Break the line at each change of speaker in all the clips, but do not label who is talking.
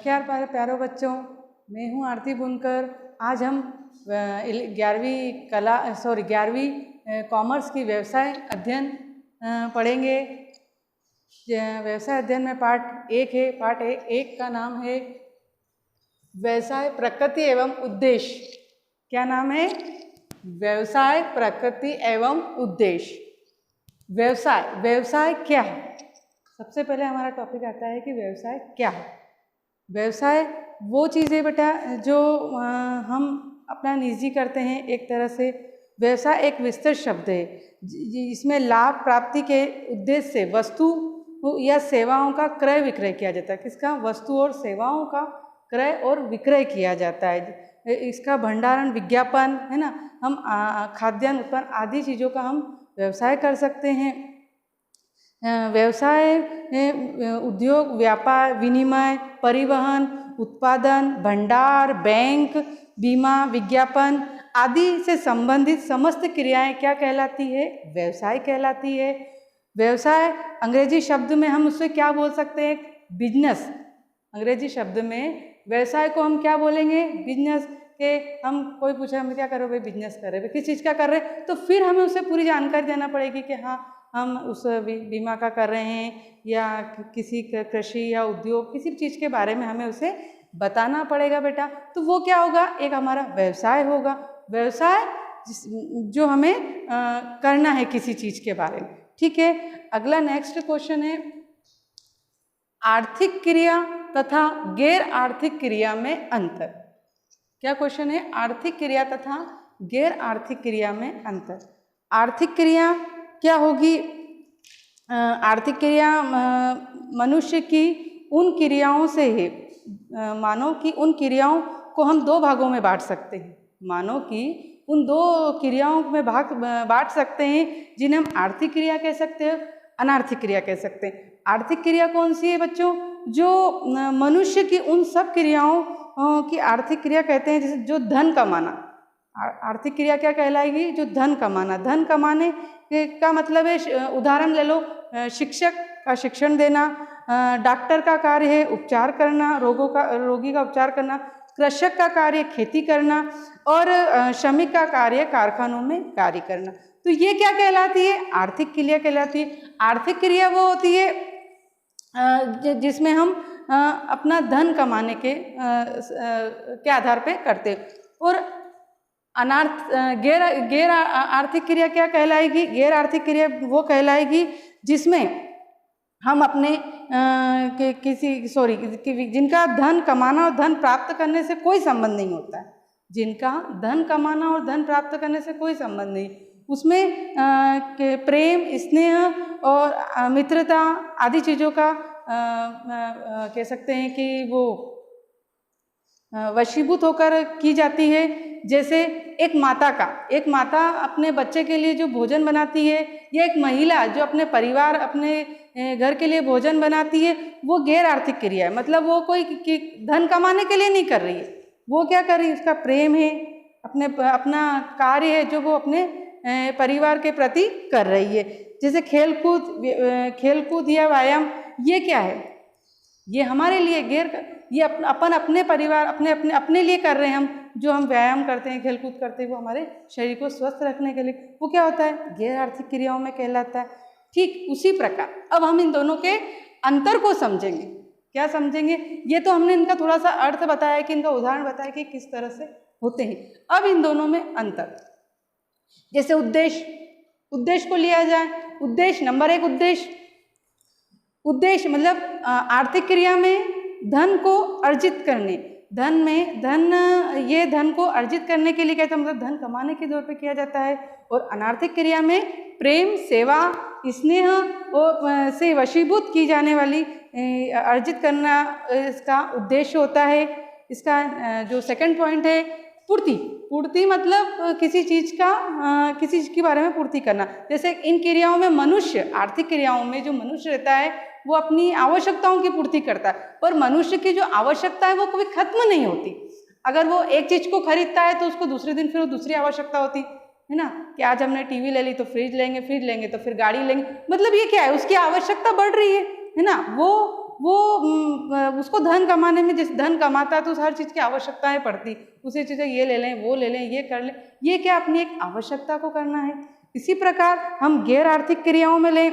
नमस्कार प्यारे बच्चों, मैं हूं आरती बुनकर। आज हम 11वीं कॉमर्स की व्यवसाय अध्ययन पढ़ेंगे। व्यवसाय अध्ययन में पार्ट 1 है। पार्ट 1 का नाम है व्यवसाय प्रकृति एवं उद्देश्य। क्या नाम है? व्यवसाय प्रकृति एवं उद्देश्य। व्यवसाय क्या है? सबसे पहले हमारा टॉपिक आता है कि व्यवसाय क्या है। व्यवसाय वो चीज़ है बेटा जो हम अपना निजी करते हैं। एक तरह से व्यवसाय एक विस्तृत शब्द है इसमें लाभ प्राप्ति के उद्देश्य से वस्तु या सेवाओं का क्रय विक्रय किया जाता है। किसका? वस्तु और सेवाओं का क्रय और विक्रय किया जाता है। इसका भंडारण, विज्ञापन है ना, हम खाद्यान्न उत्पन्न आदि चीज़ों का हम व्यवसाय कर सकते हैं। व्यवसाय उद्योग, व्यापार, विनिमय, परिवहन, उत्पादन, भंडार, बैंक, बीमा, विज्ञापन आदि से संबंधित समस्त क्रियाएं क्या कहलाती है? व्यवसाय कहलाती है। व्यवसाय अंग्रेजी शब्द में हम उससे क्या बोल सकते हैं? बिजनेस। अंग्रेजी शब्द में व्यवसाय को हम क्या बोलेंगे? बिजनेस। के हम कोई पूछे हम क्या कर रहे हो? भाई बिजनेस कर रहे हैं। किस चीज़ का कर रहे हैं? तो फिर हमें उसे पूरी जानकारी देना पड़ेगी कि हाँ हम उस बीमा का कर रहे हैं या किसी कृषि या उद्योग किसी चीज़ के बारे में हमें उसे बताना पड़ेगा बेटा। तो वो क्या होगा? एक हमारा व्यवसाय होगा। व्यवसाय जो हमें करना है किसी चीज़ के बारे में। ठीक है, अगला नेक्स्ट क्वेश्चन है आर्थिक क्रिया तथा गैर आर्थिक क्रिया में अंतर। क्या क्वेश्चन है? आर्थिक क्रिया तथा गैर आर्थिक क्रिया में अंतर। आर्थिक क्रिया क्या होगी? आर्थिक क्रिया मनुष्य की उन क्रियाओं से है, मानव की उन क्रियाओं को हम दो भागों में बांट सकते हैं। मानव की उन दो क्रियाओं में बांट सकते हैं जिन्हें हम आर्थिक क्रिया कह सकते हैं, अनार्थिक क्रिया कह सकते हैं। आर्थिक क्रिया कौन सी है बच्चों? जो मनुष्य की उन सब क्रियाओं की आर्थिक क्रिया कहते हैं, जैसे जो धन कमाना। आर्थिक क्रिया क्या कहलाएगी? जो धन कमाना। धन कमाने का मतलब है, उदाहरण ले लो, शिक्षक का शिक्षण देना, डॉक्टर का कार्य है उपचार करना, रोगी का उपचार करना, कृषक का कार्य खेती करना और श्रमिक का कार्य कारखानों में कार्य करना। तो ये क्या कहलाती है? आर्थिक क्रिया कहलाती है। आर्थिक क्रिया वो होती है जिसमें हम अपना धन कमाने के आधार पे करते हैं। और गैर आर्थिक क्रिया क्या कहलाएगी? गैर आर्थिक क्रिया वो कहलाएगी जिसमें हम अपने जिनका धन कमाना और धन प्राप्त करने से कोई संबंध नहीं होता है। जिनका धन कमाना और धन प्राप्त करने से कोई संबंध नहीं, उसमें प्रेम, स्नेह और मित्रता आदि चीज़ों का कह सकते हैं कि वो वशीभूत होकर की जाती है। जैसे एक माता अपने बच्चे के लिए जो भोजन बनाती है, या एक महिला जो अपने परिवार, अपने घर के लिए भोजन बनाती है, वो गैर आर्थिक क्रिया है। मतलब वो कोई धन कमाने के लिए नहीं कर रही है, वो क्या कर रही है? उसका प्रेम है, अपना कार्य है जो वो अपने परिवार के प्रति कर रही है। जैसे खेलकूद या व्यायाम, ये क्या है? ये हमारे लिए ये अपन अपने परिवार अपने लिए कर रहे हैं। हम जो हम व्यायाम करते हैं, खेलकूद करते हैं, वो हमारे शरीर को स्वस्थ रखने के लिए, वो क्या होता है? गैर आर्थिक क्रियाओं में कहलाता है। ठीक उसी प्रकार अब हम इन दोनों के अंतर को समझेंगे। क्या समझेंगे? ये तो हमने इनका थोड़ा सा अर्थ बताया कि इनका उदाहरण बताया कि किस तरह से होते हैं। अब इन दोनों में अंतर, जैसे उद्देश्य को लिया जाए। उद्देश्य, नंबर 1 उद्देश्य मतलब आर्थिक क्रिया में धन को अर्जित करने, धन को अर्जित करने के लिए कहते हैं, मतलब धन कमाने के तौर पे किया जाता है। और अनार्थिक क्रिया में प्रेम, सेवा, स्नेह और से वशीभूत की जाने वाली अर्जित करना इसका उद्देश्य होता है। इसका जो सेकंड पॉइंट है पूर्ति मतलब किसी चीज़ के बारे में पूर्ति करना। जैसे इन क्रियाओं में मनुष्य, आर्थिक क्रियाओं में जो मनुष्य रहता है वो अपनी आवश्यकताओं की पूर्ति करता है, पर मनुष्य की जो आवश्यकता है वो कभी खत्म नहीं होती। अगर वो एक चीज़ को खरीदता है तो उसको दूसरे दिन फिर वो दूसरी आवश्यकता होती है ना, कि आज हमने टीवी ले ली तो फ्रिज लेंगे तो फिर गाड़ी लेंगे। मतलब ये क्या है? उसकी आवश्यकता बढ़ रही है ना। वो उसको धन कमाने में, जिस धन कमाता है तो उस हर चीज़ की आवश्यकताएं पड़ती, उसे चीज़ें ये ले लें, वो ले लें, ये कर लें, ये क्या अपनी एक आवश्यकता को करना है। इसी प्रकार हम गैर आर्थिक क्रियाओं में लें,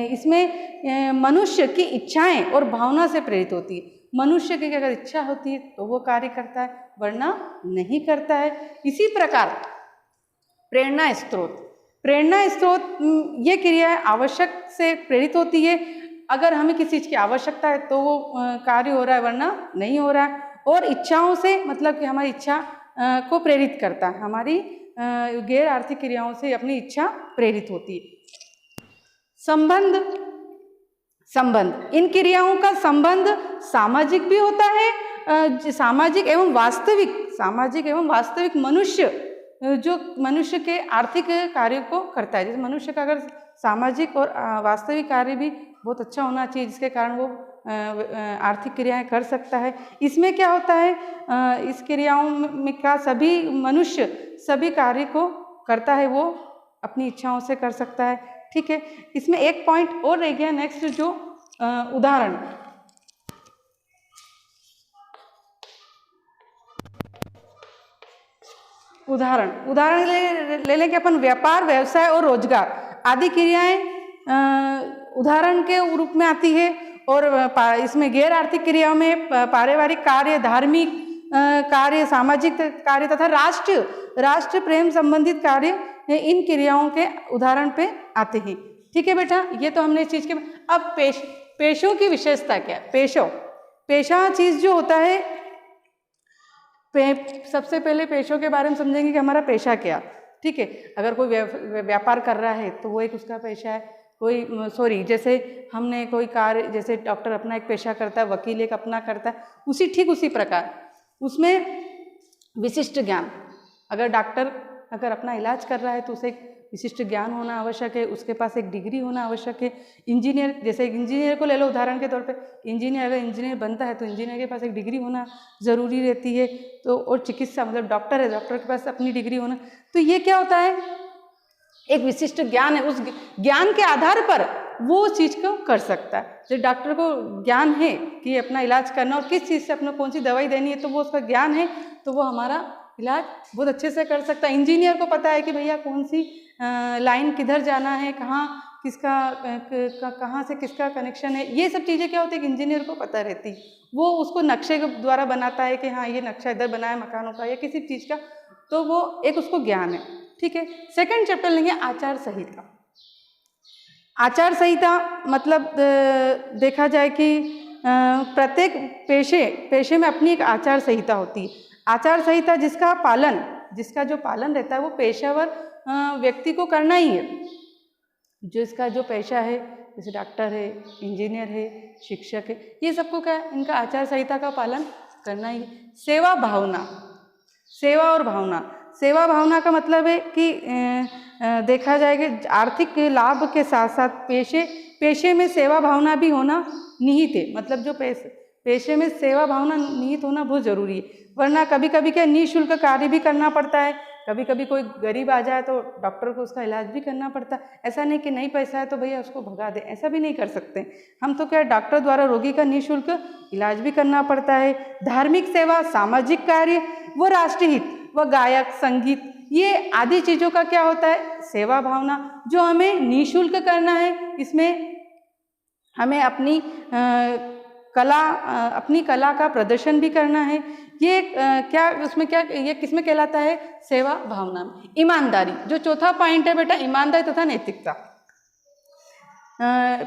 इसमें मनुष्य की इच्छाएं और भावना से प्रेरित होती है। मनुष्य की अगर इच्छा होती है तो वो कार्य करता है, वरना नहीं करता है। इसी प्रकार प्रेरणा स्रोत ये क्रिया आवश्यक से प्रेरित होती है। अगर हमें किसी चीज़ की आवश्यकता है तो वो कार्य हो रहा है, वरना नहीं हो रहा है। और इच्छाओं से मतलब कि हमारी इच्छा को प्रेरित करता है, हमारी गैर आर्थिक क्रियाओं से अपनी इच्छा प्रेरित होती है। संबंध, इन क्रियाओं का संबंध सामाजिक भी होता है, सामाजिक एवं वास्तविक मनुष्य, जो मनुष्य के आर्थिक कार्य को करता है। जैसे मनुष्य का अगर सामाजिक और वास्तविक कार्य भी बहुत अच्छा होना चाहिए, जिसके कारण वो आर्थिक क्रियाएं कर सकता है। इसमें क्या होता है, इस क्रियाओं में का सभी मनुष्य सभी कार्य को करता है, वो अपनी इच्छाओं से कर सकता है। ठीक है, इसमें एक पॉइंट और रह गया नेक्स्ट, जो उदाहरण ले लें कि अपन व्यापार, व्यवसाय और रोजगार आदि क्रियाएं उदाहरण के रूप में आती है। और इसमें गैर आर्थिक क्रियाओं में पारिवारिक कार्य, धार्मिक कार्य, सामाजिक कार्य तथा राष्ट्र प्रेम संबंधित कार्य इन क्रियाओं के उदाहरण पे आते हैं। ठीक है बेटा, ये तो हमने इस चीज़ के। अब पेशों की विशेषता क्या है। पेशा चीज़ जो होता है, सबसे पहले पेशों के बारे में समझेंगे कि हमारा पेशा क्या। ठीक है, अगर कोई व्यापार कर रहा है तो वो एक उसका पेशा है। जैसे हमने कोई कार्य, जैसे डॉक्टर अपना एक पेशा करता है, वकील एक अपना करता है, उसी प्रकार उसमें विशिष्ट ज्ञान, अगर डॉक्टर अगर अपना इलाज कर रहा है तो उसे एक विशिष्ट ज्ञान होना आवश्यक है, उसके पास एक डिग्री होना आवश्यक है। इंजीनियर, जैसे इंजीनियर को ले लो उदाहरण के तौर पे, अगर इंजीनियर बनता है तो इंजीनियर के पास एक डिग्री होना ज़रूरी रहती है। तो और चिकित्सा मतलब डॉक्टर है, डॉक्टर के पास अपनी डिग्री होना। तो ये क्या होता है, एक विशिष्ट ज्ञान है, उस ज्ञान के आधार पर वो चीज़ को कर सकता है। जो डॉक्टर को ज्ञान है कि अपना इलाज करना और किस चीज़ से अपने कौन सी दवाई देनी है, तो वो उसका ज्ञान है, तो वो हमारा इलाज बहुत अच्छे से कर सकता है। इंजीनियर को पता है कि भैया कौन सी लाइन किधर जाना है, कहाँ से किसका कनेक्शन है, ये सब चीज़ें क्या होती है, इंजीनियर को पता रहती। वो उसको नक्शे के द्वारा बनाता है कि हाँ ये नक्शा इधर बनाया मकानों का या किसी चीज़ का, तो वो एक उसको ज्ञान है। ठीक है, सेकंड चैप्टर लेंगे आचार संहिता। आचार संहिता मतलब देखा जाए कि प्रत्येक पेशे में अपनी एक आचार संहिता होती है। आचार संहिता जिसका जो पालन रहता है वो पेशेवर व्यक्ति को करना ही है। जिसका जो पेशा है, जैसे डॉक्टर है, इंजीनियर है, शिक्षक है, ये सबको क्या है, इनका आचार संहिता का पालन करना ही है। सेवा भावना का मतलब है कि देखा जाए कि आर्थिक लाभ के साथ साथ पेशे में सेवा भावना भी होना निहित है। मतलब जो पेशे में सेवा भावना निहित होना बहुत ज़रूरी है, वरना कभी कभी क्या निःशुल्क कार्य भी करना पड़ता है। कभी कभी कोई गरीब आ जाए तो डॉक्टर को उसका इलाज भी करना पड़ता है। ऐसा नहीं कि नहीं पैसा है तो भैया उसको भगा दे, ऐसा भी नहीं कर सकते हम। तो क्या डॉक्टर द्वारा रोगी का निःशुल्क इलाज भी करना पड़ता है। धार्मिक सेवा, सामाजिक कार्य, व राष्ट्रहित, व गायक, संगीत, ये आदि चीज़ों का क्या होता है, सेवा भावना, जो हमें निःशुल्क करना है। इसमें हमें अपनी कला का प्रदर्शन भी करना है। ये ये किसमें कहलाता है, सेवा भावना में। ईमानदारी, जो चौथा पॉइंट है बेटा, ईमानदारी तथा नैतिकता।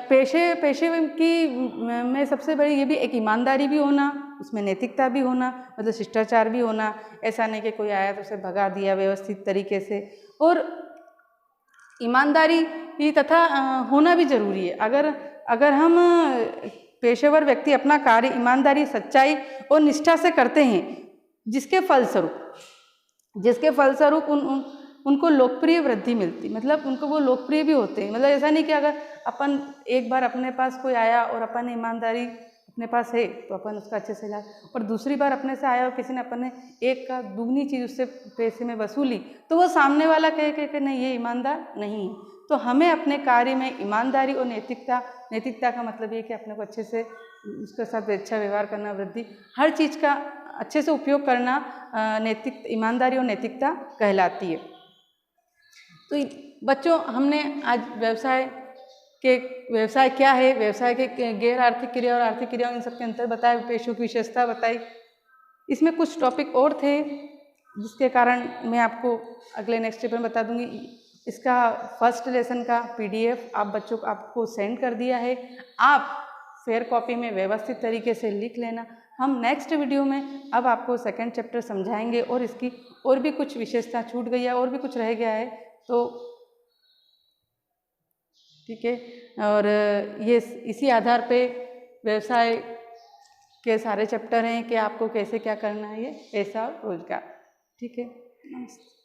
पेशे की में सबसे बड़ी ये भी एक ईमानदारी भी होना, उसमें नैतिकता भी होना, मतलब शिष्टाचार भी होना। ऐसा नहीं कि कोई आया तो उसे भगा दिया व्यवस्थित तरीके से। और ईमानदारी तथा होना भी जरूरी है। अगर हम पेशेवर व्यक्ति अपना कार्य ईमानदारी, सच्चाई और निष्ठा से करते हैं, जिसके फलस्वरूप उनको लोकप्रिय वृद्धि मिलती, मतलब उनको वो लोकप्रिय भी होते हैं। मतलब ऐसा नहीं कि अगर अपन एक बार अपने पास कोई आया और अपन ईमानदारी अपने पास है तो अपन उसका अच्छे से इलाज, और दूसरी बार अपने से आया और किसी ने अपने एक का दुगनी चीज़ उससे पैसे में वसूली तो वो सामने वाला कहे कि नहीं ये ईमानदार नहीं है। तो हमें अपने कार्य में ईमानदारी और नैतिकता का मतलब ये कि अपने को अच्छे से उसके साथ अच्छा व्यवहार करना, वृद्धि, हर चीज़ का अच्छे से उपयोग करना ईमानदारी और नैतिकता कहलाती है। तो बच्चों हमने आज व्यवसाय क्या है, व्यवसाय के गैर आर्थिक क्रिया और आर्थिक क्रिया, इन सबके अंतर बताए, पेशों की विशेषता बताई। इसमें कुछ टॉपिक और थे जिसके कारण मैं आपको अगले नेक्स्ट स्टेप में बता दूंगी। इसका फर्स्ट लेसन का PDF आप बच्चों को आपको सेंड कर दिया है, आप फेयर कॉपी में व्यवस्थित तरीके से लिख लेना। हम नेक्स्ट वीडियो में अब आपको सेकंड चैप्टर समझाएंगे और इसकी और भी कुछ विशेषता छूट गई है और भी कुछ रह गया है तो ठीक है। और ये इसी आधार पे व्यवसाय के सारे चैप्टर हैं कि आपको कैसे क्या करना है, ये पैसा और रोजगार। ठीक है, नमस्ते।